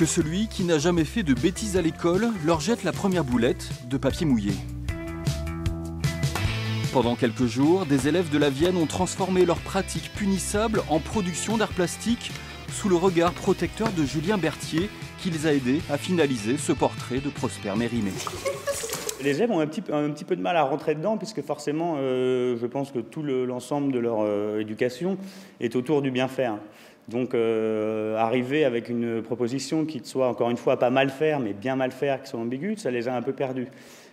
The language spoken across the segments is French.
Que celui qui n'a jamais fait de bêtises à l'école leur jette la première boulette de papier mouillé. Pendant quelques jours, des élèves de la Vienne ont transformé leurs pratiques punissables en production d'art plastique sous le regard protecteur de Julien Berthier, qui les a aidés à finaliser ce portrait de Prosper Mérimée. Les élèves ont un petit peu de mal à rentrer dedans, puisque forcément, je pense que tout l'ensemble de leur éducation est autour du bien faire. Donc, arriver avec une proposition qui soit, encore une fois, pas mal faire, mais bien mal faire, qui soit ambiguë, ça les a un peu perdus.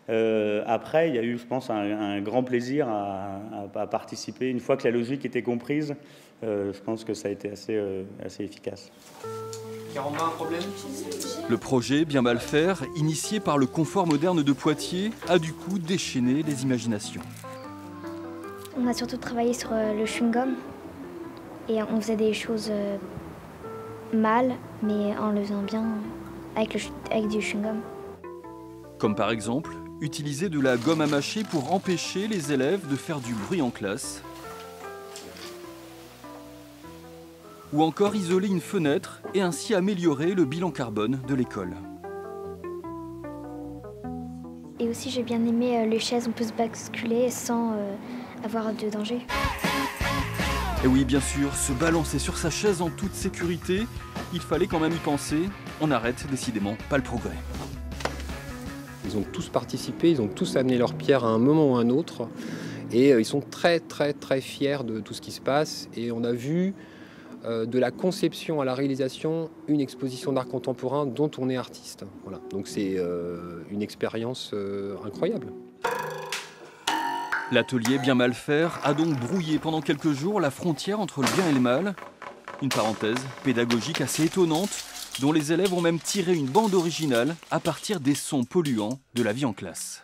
Après, il y a eu, je pense, un grand plaisir à participer. Une fois que la logique était comprise, je pense que ça a été assez efficace. Un problème. Le projet Bien mal faire, initié par le Confort moderne de Poitiers, a du coup déchaîné les imaginations. On a surtout travaillé sur le chewing-gum et on faisait des choses mal, mais en le faisant bien avec du chewing-gum. Comme par exemple, utiliser de la gomme à mâcher pour empêcher les élèves de faire du bruit en classe. Ou encore isoler une fenêtre et ainsi améliorer le bilan carbone de l'école. Et aussi j'ai bien aimé les chaises, on peut se basculer sans avoir de danger. Et oui, bien sûr, se balancer sur sa chaise en toute sécurité, il fallait quand même y penser. On n'arrête décidément pas le progrès. Ils ont tous participé, ils ont tous amené leur pierre à un moment ou à un autre. Et ils sont très fiers de tout ce qui se passe. Et on a vu de la conception à la réalisation, une exposition d'art contemporain dont on est artiste. Voilà. Donc c'est une expérience incroyable. L'atelier Bien mal faire a donc brouillé pendant quelques jours la frontière entre le bien et le mal. Une parenthèse pédagogique assez étonnante, dont les élèves ont même tiré une bande originale à partir des sons polluants de la vie en classe.